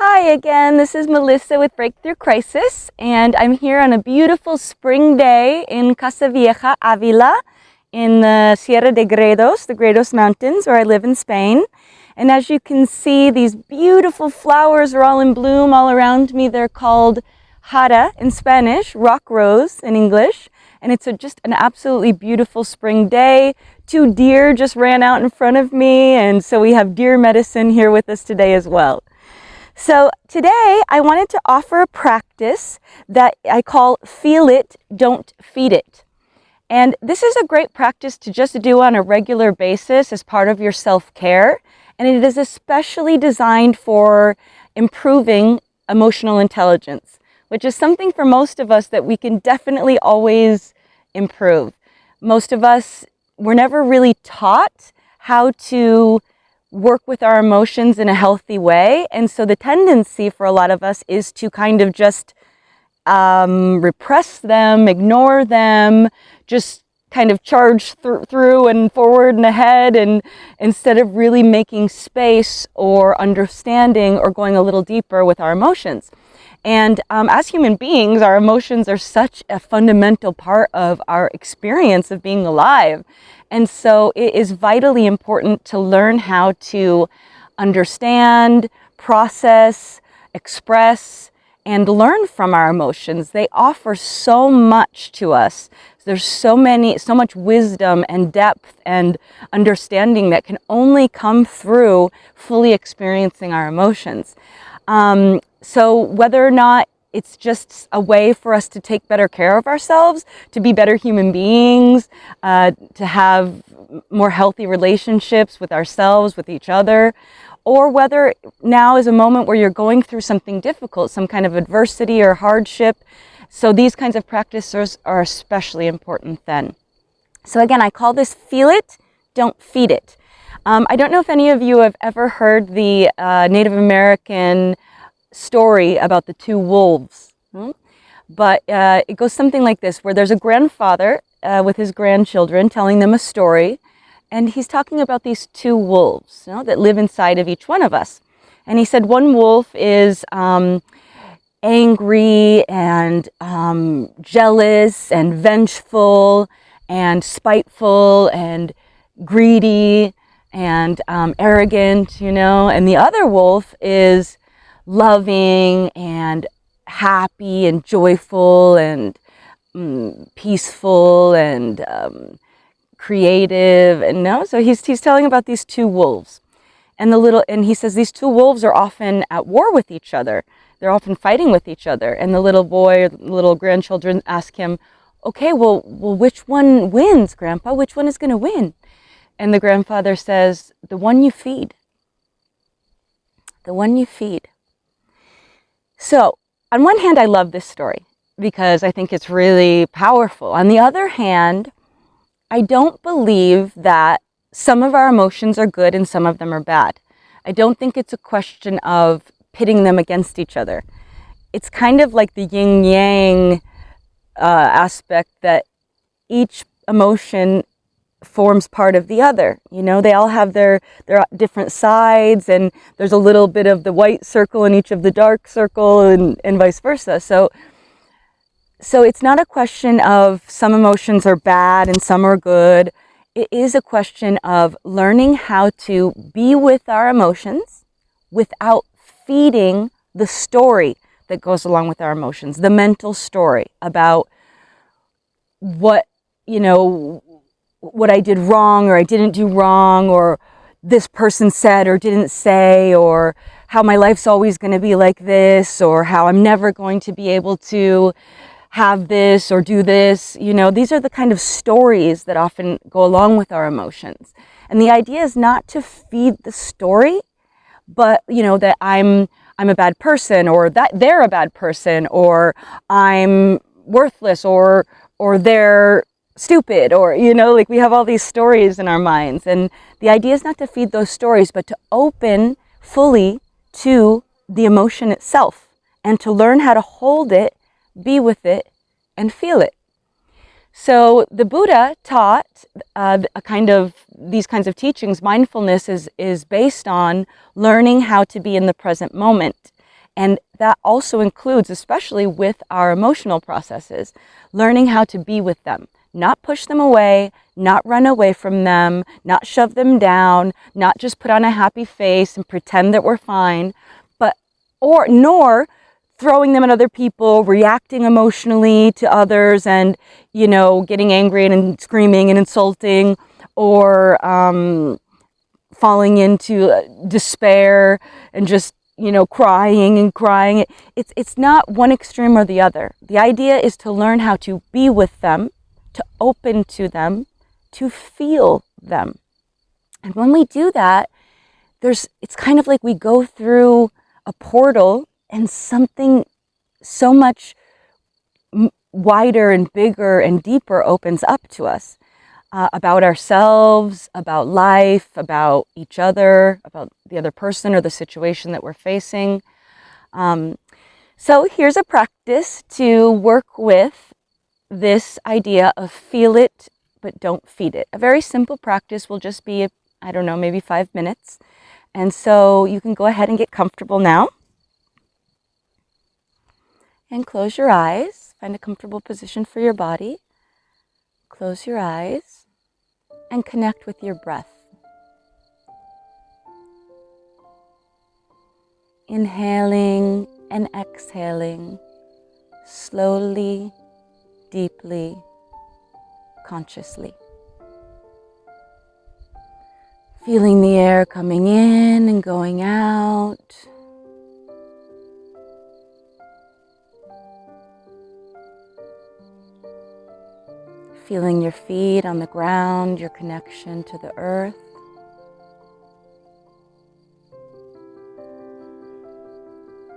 Hi again, this is Melissa with Breakthrough Crisis, and I'm here on a beautiful spring day in Casa Vieja, Avila, in the Sierra de Gredos, the Gredos Mountains, where I live in Spain. And as you can see, these beautiful flowers are all in bloom all around me. They're called jara in Spanish, rock rose in English. And it's just an absolutely beautiful spring day. Two deer just ran out in front of me, and so we have deer medicine here with us today as well. So today I wanted to offer a practice that I call Feel It, Don't Feed It. And this is a great practice to just do on a regular basis as part of your self-care. And it is especially designed for improving emotional intelligence, which is something for most of us that we can definitely always improve. Most of us were never really taught how to work with our emotions in a healthy way. And so the tendency for a lot of us is to kind of just repress them, ignore them, just kind of charge through and forward and ahead, and instead of really making space or understanding or going a little deeper with our emotions. And as human beings, our emotions are such a fundamental part of our experience of being alive. And so it is vitally important to learn how to understand, process, express, and learn from our emotions. They offer so much to us. There's so much wisdom and depth and understanding that can only come through fully experiencing our emotions. So whether or not it's just a way for us to take better care of ourselves, to be better human beings, to have more healthy relationships with ourselves, with each other, or whether now is a moment where you're going through something difficult, some kind of adversity or hardship. So these kinds of practices are especially important then. So again, I call this Feel It, Don't Feed It. I don't know if any of you have ever heard the Native American story about the two wolves, but it goes something like this, where there's a grandfather with his grandchildren telling them a story, and he's talking about these two wolves, that live inside of each one of us. And he said one wolf is angry and jealous and vengeful and spiteful and greedy and arrogant, and the other wolf is loving and happy and joyful and peaceful and creative. And so he's telling about these two wolves, and he says these two wolves are often at war with each other. They're often fighting with each other. And the little grandchildren ask him, okay, well, which one wins, Grandpa? Which one is going to win? And the grandfather says, the one you feed. The one you feed. So, on one hand, I love this story because I think it's really powerful. On the other hand, I don't believe that some of our emotions are good and some of them are bad. I don't think it's a question of pitting them against each other. It's kind of like the yin-yang aspect, that each emotion forms part of the other. They all have their different sides, and there's a little bit of the white circle in each of the dark circle, and vice versa. So it's not a question of some emotions are bad and some are good. It is a question of learning how to be with our emotions without feeding the story that goes along with our emotions, the mental story about what I did wrong or I didn't do wrong, or this person said or didn't say, or how my life's always going to be like this, or how I'm never going to be able to have this or do this. These are the kind of stories that often go along with our emotions. And the idea is not to feed the story, but that I'm a bad person, or that they're a bad person, or I'm worthless, or they're stupid, or we have all these stories in our minds. And the idea is not to feed those stories, but to open fully to the emotion itself, and to learn how to hold it, be with it, and feel it. So the Buddha taught these kinds of teachings. Mindfulness is based on learning how to be in the present moment. And that also includes, especially with our emotional processes, learning how to be with them, not push them away, not run away from them, not shove them down, not just put on a happy face and pretend that we're fine, nor throwing them at other people, reacting emotionally to others and, getting angry and screaming and insulting, or falling into despair and just, crying and crying. It's not one extreme or the other. The idea is to learn how to be with them, to open to them, to feel them. And when we do that, it's kind of like we go through a portal and something so much wider and bigger and deeper opens up to us, about ourselves, about life, about each other, about the other person or the situation that we're facing. So here's a practice to work with this idea of feel it, but don't feed it. A very simple practice will just be, maybe 5 minutes. And so you can go ahead and get comfortable now. And close your eyes. Find a comfortable position for your body. Close your eyes and connect with your breath. Inhaling and exhaling slowly, deeply, consciously. Feeling the air coming in and going out. Feeling your feet on the ground, your connection to the earth.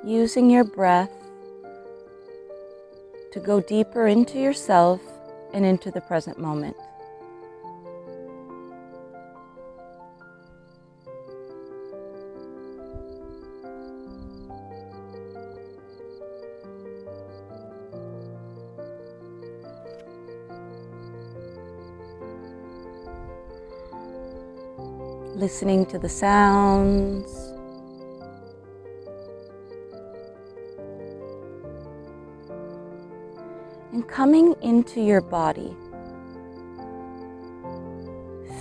Using your breath to go deeper into yourself and into the present moment. Listening to the sounds. And coming into your body.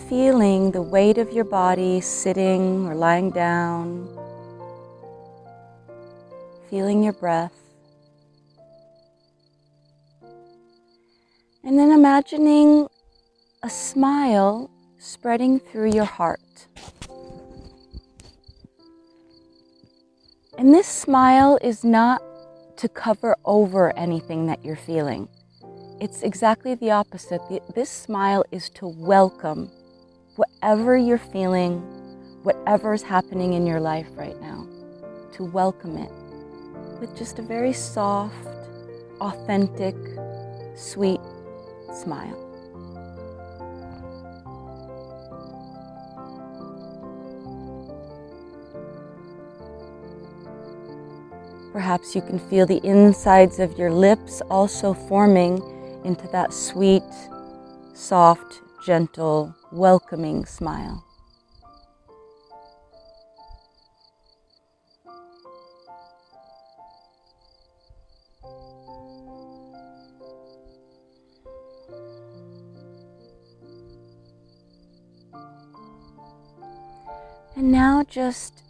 Feeling the weight of your body sitting or lying down. Feeling your breath. And then imagining a smile spreading through your heart. And this smile is not to cover over anything that you're feeling. It's exactly the opposite. This smile is to welcome whatever you're feeling, whatever's happening in your life right now, to welcome it with just a very soft, authentic, sweet smile. Perhaps you can feel the insides of your lips also forming into that sweet, soft, gentle, welcoming smile. And now just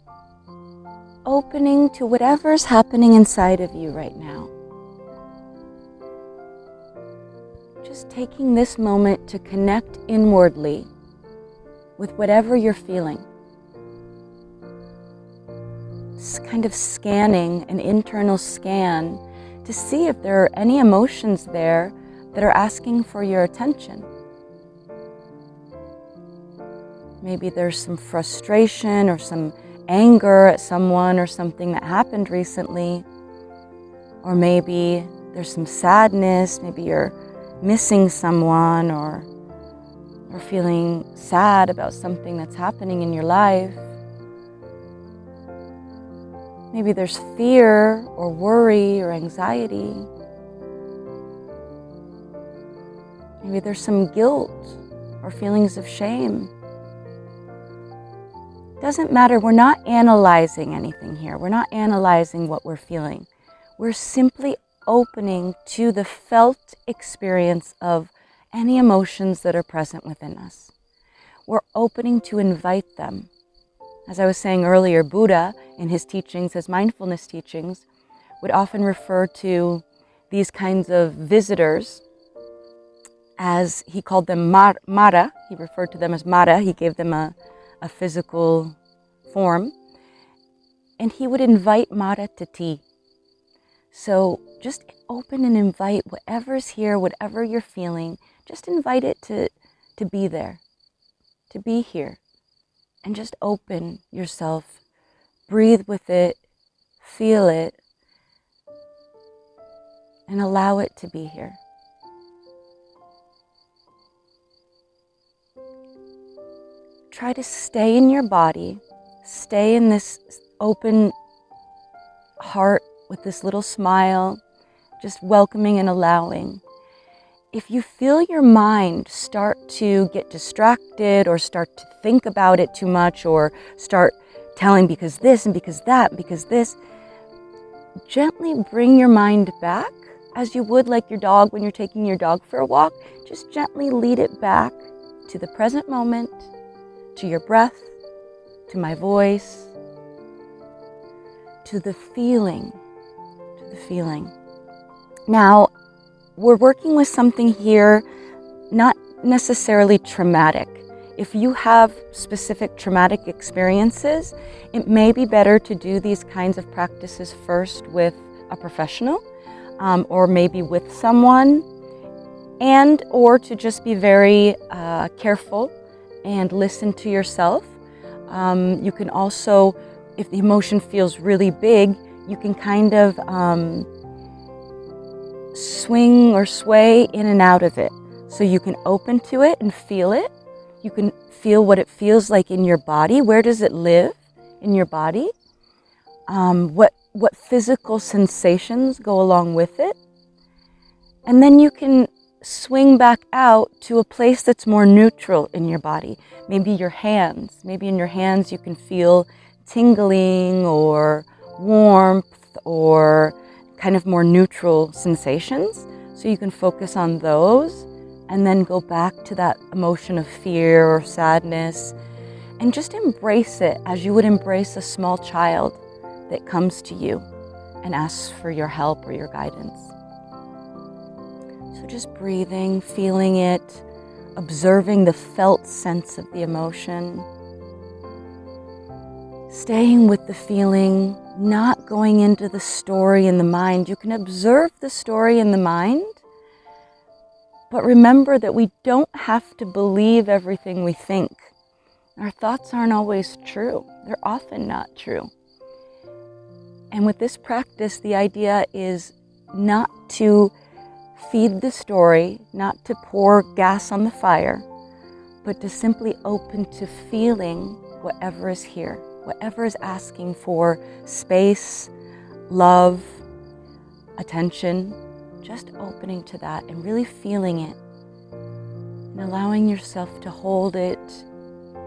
opening to whatever's happening inside of you right now. Just taking this moment to connect inwardly with whatever you're feeling. Just kind of scanning, an internal scan, to see if there are any emotions there that are asking for your attention. Maybe there's some frustration or some anger at someone or something that happened recently. Or maybe there's some sadness, maybe you're missing someone or feeling sad about something that's happening in your life. Maybe there's fear or worry or anxiety. Maybe there's some guilt or feelings of shame. Doesn't matter, we're not analyzing anything here. We're not analyzing what we're feeling. We're simply opening to the felt experience of any emotions that are present within us. We're opening to invite them. As I was saying earlier, Buddha, in his teachings, his mindfulness teachings, would often refer to these kinds of visitors as, he called them Mara. He referred to them as Mara. He gave them a physical form. And he would invite Mara to tea. So just open and invite whatever's here, whatever you're feeling, just invite it to be there, to be here. And just open yourself, breathe with it, feel it, and allow it to be here. Try to stay in your body, stay in this open heart with this little smile, just welcoming and allowing. If you feel your mind start to get distracted or start to think about it too much or start telling because this and because that, because this, gently bring your mind back as you would like your dog when you're taking your dog for a walk. Just gently lead it back to the present moment, to your breath, to my voice, to the feeling, Now, we're working with something here, not necessarily traumatic. If you have specific traumatic experiences, it may be better to do these kinds of practices first with a professional, or maybe with someone, and or to just be very careful and listen to yourself. You can also, if the emotion feels really big, you can kind of swing or sway in and out of it. So you can open to it and feel it. You can feel what it feels like in your body. Where does it live in your body? What physical sensations go along with it? And then you can swing back out to a place that's more neutral in your body. Maybe your hands. Maybe in your hands you can feel tingling or warmth or kind of more neutral sensations. So you can focus on those and then go back to that emotion of fear or sadness and just embrace it as you would embrace a small child that comes to you and asks for your help or your guidance. So just breathing, feeling it, observing the felt sense of the emotion, staying with the feeling, not going into the story in the mind. You can observe the story in the mind, but remember that we don't have to believe everything we think. Our thoughts aren't always true. They're often not true. And with this practice, the idea is not to feed the story, not to pour gas on the fire, but to simply open to feeling whatever is here, whatever is asking for space, love, attention, just opening to that and really feeling it and allowing yourself to hold it,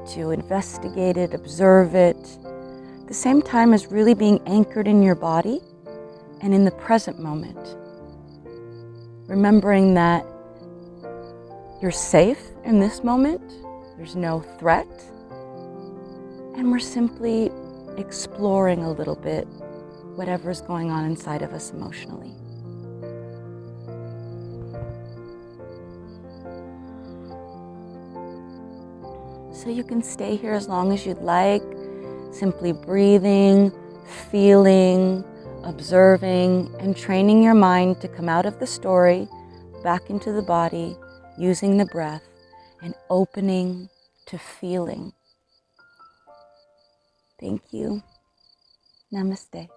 to investigate it, observe it, at the same time as really being anchored in your body and in the present moment. Remembering that you're safe in this moment, there's no threat, and we're simply exploring a little bit whatever's going on inside of us emotionally. So you can stay here as long as you'd like, simply breathing, feeling, observing, and training your mind to come out of the story, back into the body, using the breath, and opening to feeling. Thank you. Namaste.